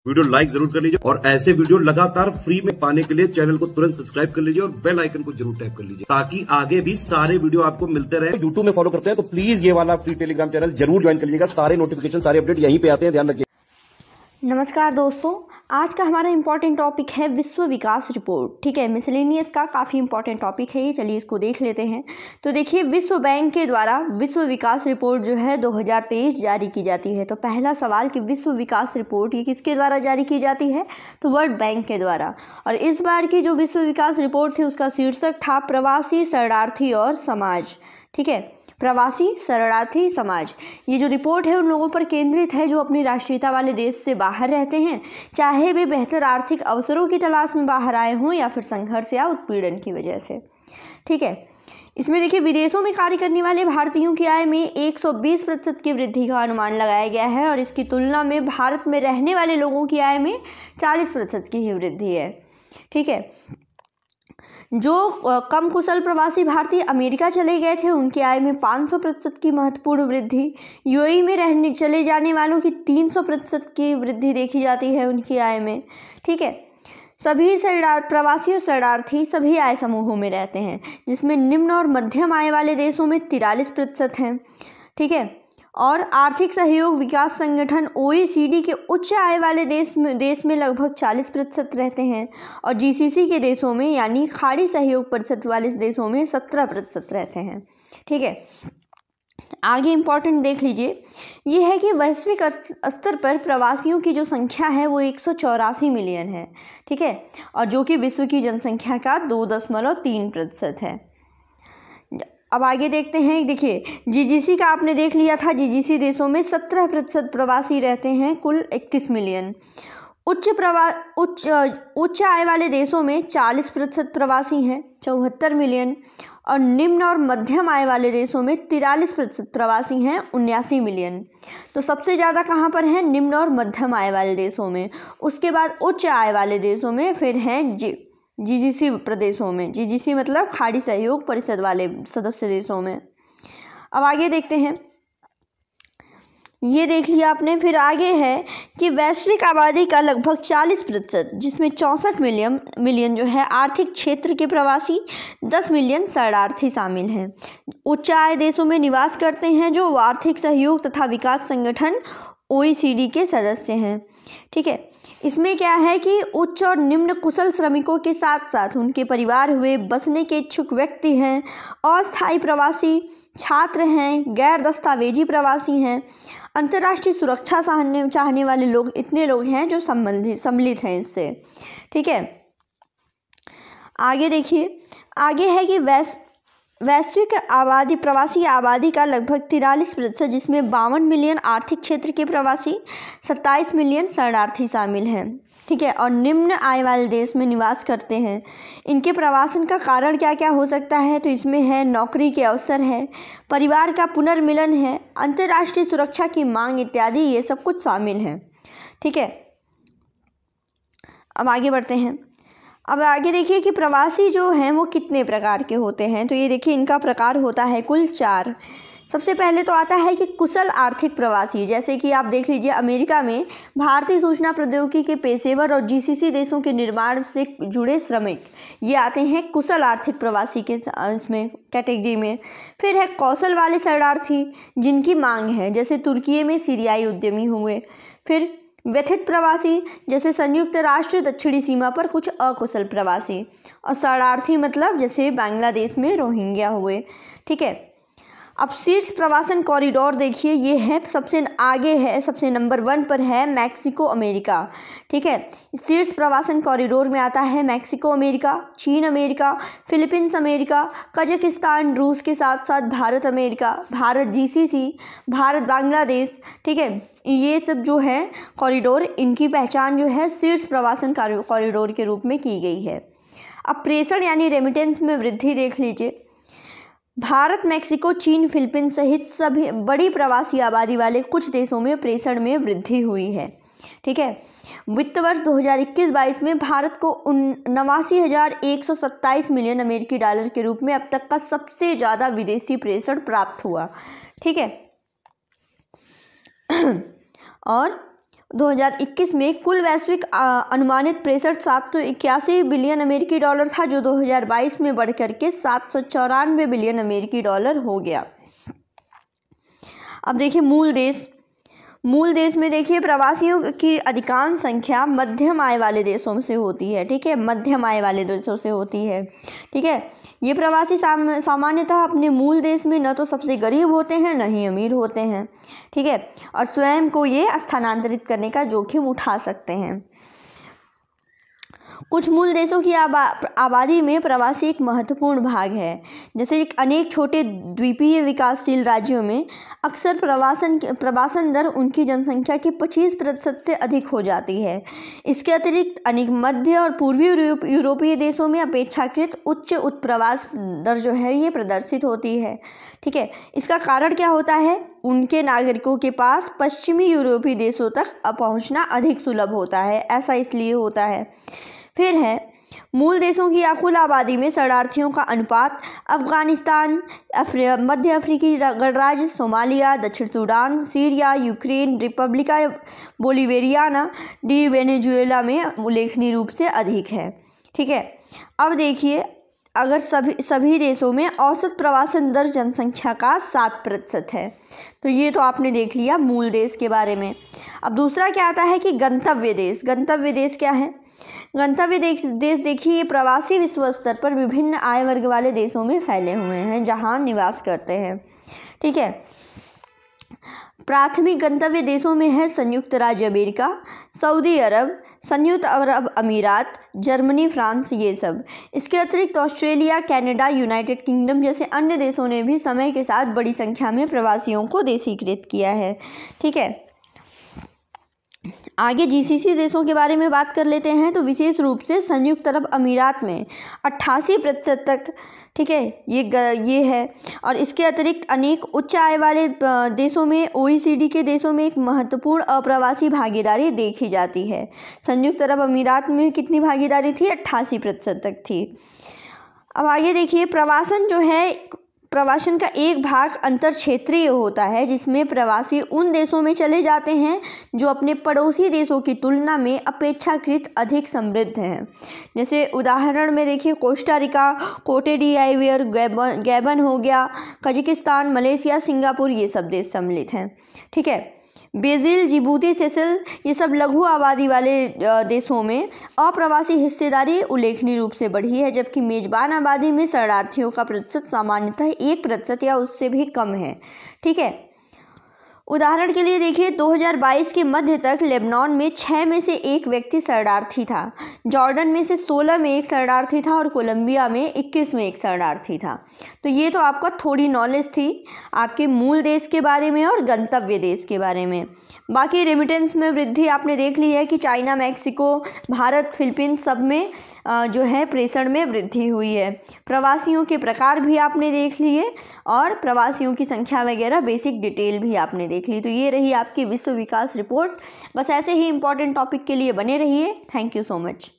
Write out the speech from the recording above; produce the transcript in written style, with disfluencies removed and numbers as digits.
Video like जरूर कर लीजिए और ऐसे वीडियो लगातार फ्री में पाने के लिए चैनल को तुरंत सब्सक्राइब कर लीजिए और बेल आइकन को जरूर टैप कर लीजिए ताकि आगे भी सारे वीडियो आपको मिलते रहे। यूट्यूब में फॉलो करते हैं तो प्लीज ये वाला फ्री टेलीग्राम चैनल जरूर ज्वाइन कर लीजिएगा। सारे नोटिफिकेशन सारे अपडेट यहीं पे आते हैं, ध्यान रखिए। नमस्कार दोस्तों, आज का हमारा इम्पॉर्टेंट टॉपिक है विश्व विकास रिपोर्ट। ठीक है, मिसलेनियस का काफ़ी इंपॉर्टेंट टॉपिक है ये। चलिए इसको देख लेते हैं। तो देखिए, विश्व बैंक के द्वारा विश्व विकास रिपोर्ट जो है 2023 जारी की जाती है। तो पहला सवाल कि विश्व विकास रिपोर्ट ये किसके द्वारा जारी की जाती है? तो वर्ल्ड बैंक के द्वारा। और इस बार की जो विश्व विकास रिपोर्ट थी उसका शीर्षक था प्रवासी, शरणार्थी और समाज। ठीक है, प्रवासी, शरणार्थी, समाज। ये जो रिपोर्ट है उन लोगों पर केंद्रित है जो अपनी राष्ट्रीयता वाले देश से बाहर रहते हैं, चाहे वे बेहतर आर्थिक अवसरों की तलाश में बाहर आए हों या फिर संघर्ष या उत्पीड़न की वजह से। ठीक है, इसमें देखिए विदेशों में कार्य करने वाले भारतीयों की आय में 120% की वृद्धि का अनुमान लगाया गया है और इसकी तुलना में भारत में रहने वाले लोगों की आय में 40% की ही वृद्धि है। ठीक है, जो कम कुशल प्रवासी भारतीय अमेरिका चले गए थे उनकी आय में 500% की महत्वपूर्ण वृद्धि, यूएई में रहने चले जाने वालों की 300% की वृद्धि देखी जाती है उनकी आय में। ठीक है, सभी प्रवासी और शरणार्थी सभी आय समूहों में रहते हैं जिसमें निम्न और मध्यम आय वाले देशों में 43% हैं। ठीक है, और आर्थिक सहयोग विकास संगठन OECD के उच्च आय वाले देश में लगभग 40% रहते हैं और GCC के देशों में यानी खाड़ी सहयोग परिषद वाले देशों में 17% रहते हैं। ठीक है, आगे इम्पॉर्टेंट देख लीजिए, ये है कि वैश्विक स्तर पर प्रवासियों की जो संख्या है वो 184 मिलियन है। ठीक है, और जो कि विश्व की जनसंख्या का 2.3% है। अब आगे देखते हैं। देखिए, GCC का आपने देख लिया था, GCC देशों में 17% प्रवासी रहते हैं, कुल 31 मिलियन। उच्च आय वाले देशों में 40% प्रवासी हैं, 74 मिलियन। और निम्न और मध्यम आय वाले देशों में 43% प्रवासी हैं, 79 मिलियन। तो सबसे ज़्यादा कहाँ पर है? निम्न और मध्यम आय वाले देशों में। उसके बाद उच्च आय वाले देशों में फिर हैं GCC प्रदेशों में। GCC मतलब खाड़ी सहयोग परिषद वाले सदस्य देशों में। अब आगे देखते हैं, ये देख लिया आपने। फिर आगे है कि वैश्विक आबादी का लगभग 40% जिसमें 64 मिलियन जो है आर्थिक क्षेत्र के प्रवासी, 10 मिलियन शरणार्थी शामिल हैं। उच्च आय देशों में निवास करते हैं जो आर्थिक सहयोग तथा विकास संगठन OECD के सदस्य हैं। ठीक है, इसमें क्या है कि उच्च और निम्न कुशल श्रमिकों के साथ साथ उनके परिवार हुए, बसने के इच्छुक व्यक्ति हैं, अस्थायी प्रवासी, छात्र हैं, गैर दस्तावेजी प्रवासी हैं, अंतर्राष्ट्रीय सुरक्षा चाहने वाले लोग, इतने लोग हैं जो सम्मिलित हैं इससे। ठीक है, आगे देखिए, आगे है कि वैश्विक आबादी, प्रवासी आबादी का लगभग 43% जिसमें 52 मिलियन आर्थिक क्षेत्र के प्रवासी, 27 मिलियन शरणार्थी शामिल हैं। ठीक है, और निम्न आय वाले देश में निवास करते हैं। इनके प्रवासन का कारण क्या क्या हो सकता है? तो इसमें है नौकरी के अवसर है, परिवार का पुनर्मिलन है, अंतर्राष्ट्रीय सुरक्षा की मांग इत्यादि, ये सब कुछ शामिल हैं। ठीक है, अब आगे बढ़ते हैं। अब आगे देखिए कि प्रवासी जो हैं वो कितने प्रकार के होते हैं। तो ये देखिए, इनका प्रकार होता है कुल 4। सबसे पहले तो आता है कि कुशल आर्थिक प्रवासी, जैसे कि आप देख लीजिए अमेरिका में भारतीय सूचना प्रौद्योगिकी के पेशेवर और GCC देशों के निर्माण से जुड़े श्रमिक, ये आते हैं कुशल आर्थिक प्रवासी के इसमें कैटेगरी में। फिर है कौशल वाले शरणार्थी जिनकी मांग है, जैसे तुर्की में सीरियाई उद्यमी हुए। फिर व्यथित प्रवासी, जैसे संयुक्त राष्ट्र दक्षिणी सीमा पर कुछ अकुशल प्रवासी। और शरणार्थी मतलब जैसे बांग्लादेश में रोहिंग्या हुए। ठीक है, अब शीर्ष प्रवासन कॉरिडोर देखिए, ये है सबसे आगे है, सबसे नंबर 1 पर है मैक्सिको अमेरिका। ठीक है, शीर्ष प्रवासन कॉरिडोर में आता है मैक्सिको अमेरिका, चीन अमेरिका, फिलीपींस अमेरिका, कजाकिस्तान, रूस के साथ साथ भारत अमेरिका, भारत GCC, भारत बांग्लादेश। ठीक है, ये सब जो है कॉरिडोर, इनकी पहचान जो है शीर्ष प्रवासन कॉरिडोर के रूप में की गई है। अब प्रेषण यानी रेमिटेंस में वृद्धि देख लीजिए। भारत, मैक्सिको, चीन, फिलीपींस सहित सभी बड़ी प्रवासी आबादी वाले कुछ देशों में प्रेषण में वृद्धि हुई है। ठीक है, वित्त वर्ष 2021-22 में भारत को 89,127 मिलियन अमेरिकी डॉलर के रूप में अब तक का सबसे ज़्यादा विदेशी प्रेषण प्राप्त हुआ। ठीक है, और 2021 में कुल वैश्विक अनुमानित 63,781 बिलियन अमेरिकी डॉलर था, जो 2022 में बढ़कर के 794 बिलियन अमेरिकी डॉलर हो गया। अब देखिए मूल देश में देखिए प्रवासियों की अधिकांश संख्या मध्यम आय वाले देशों से होती है, ठीक है, मध्यम आय वाले देशों से होती है, ठीक है। ये प्रवासी सामान्यतः अपने मूल देश में न तो सबसे गरीब होते हैं न ही अमीर होते हैं, ठीक है, और स्वयं को ये स्थानांतरित करने का जोखिम उठा सकते हैं। कुछ मूल देशों की आबादी में प्रवासी एक महत्वपूर्ण भाग है। जैसे अनेक छोटे द्वीपीय विकासशील राज्यों में अक्सर प्रवासन दर उनकी जनसंख्या के 25% से अधिक हो जाती है। इसके अतिरिक्त अनेक मध्य और पूर्वी यूरोपीय देशों में अपेक्षाकृत उच्च उत्प्रवास दर जो है ये प्रदर्शित होती है, ठीक है। इसका कारण क्या होता है? उनके नागरिकों के पास पश्चिमी यूरोपीय देशों तक पहुंचना अधिक सुलभ होता है। ऐसा इसलिए होता है। फिर है मूल देशों की कुल आबादी में शरणार्थियों का अनुपात अफगानिस्तान, मध्य अफ्रीकी गणराज्य, सोमालिया, दक्षिण Sudan, Syria, Ukraine, Republica Bolivariana de Venezuela में उल्लेखनीय रूप से अधिक है, ठीक है। अब देखिए अगर सभी देशों में औसत प्रवासन दर जनसंख्या का 7% है, तो ये तो आपने देख लिया मूल देश के बारे में। अब दूसरा क्या आता है कि गंतव्य देश। गंतव्य देश क्या है? गंतव्य देश देखिए प्रवासी विश्व स्तर पर विभिन्न आय वर्ग वाले देशों में फैले हुए हैं जहां निवास करते हैं, ठीक है। प्राथमिक गंतव्य देशों में है संयुक्त राज्य अमेरिका, सऊदी अरब, संयुक्त अरब अमीरात, जर्मनी, फ्रांस, ये सब। इसके अतिरिक्त ऑस्ट्रेलिया, कनाडा, यूनाइटेड किंगडम जैसे अन्य देशों ने भी समय के साथ बड़ी संख्या में प्रवासियों को देशीकृत किया है, ठीक है। आगे जीसीसी देशों के बारे में बात कर लेते हैं। तो विशेष रूप से संयुक्त अरब अमीरात में 88% तक, ठीक है, ये है। और इसके अतिरिक्त अनेक उच्च आय वाले देशों में, OECD के देशों में एक महत्वपूर्ण अप्रवासी भागीदारी देखी जाती है। संयुक्त अरब अमीरात में कितनी भागीदारी थी? 88% तक थी। अब आगे देखिए प्रवासन जो है, प्रवासन का एक भाग अंतर क्षेत्रीय होता है जिसमें प्रवासी उन देशों में चले जाते हैं जो अपने पड़ोसी देशों की तुलना में अपेक्षाकृत अधिक समृद्ध हैं। जैसे उदाहरण में देखिए कोस्टा रिका, कोटे डी आइवर, गैबन हो गया, कजाकिस्तान, मलेशिया, सिंगापुर, ये सब देश सम्मिलित हैं, ठीक है। ब्राज़ील, जिबूती, सेशेल्स, ये सब लघु आबादी वाले देशों में अप्रवासी हिस्सेदारी उल्लेखनीय रूप से बढ़ी है, जबकि मेजबान आबादी में शरणार्थियों का प्रतिशत सामान्यतः 1% या उससे भी कम है, ठीक है। उदाहरण के लिए देखिए 2022 के मध्य तक लेबनान में 6 में से 1 व्यक्ति शरणार्थी था, जॉर्डन में से 16 में 1 शरणार्थी था और कोलंबिया में 21 में 1 शरणार्थी था। तो ये तो आपका थोड़ी नॉलेज थी आपके मूल देश के बारे में और गंतव्य देश के बारे में। बाकी रेमिटेंस में वृद्धि आपने देख ली है कि चाइना, मैक्सिको, भारत, फिलीपींस सब में जो है प्रेषण में वृद्धि हुई है। प्रवासियों के प्रकार भी आपने देख लिए और प्रवासियों की संख्या वगैरह बेसिक डिटेल भी आपने देख ली। तो ये रही आपकी विश्व विकास रिपोर्ट। बस ऐसे ही इंपॉर्टेंट टॉपिक के लिए बने रहिए। Thank you so much.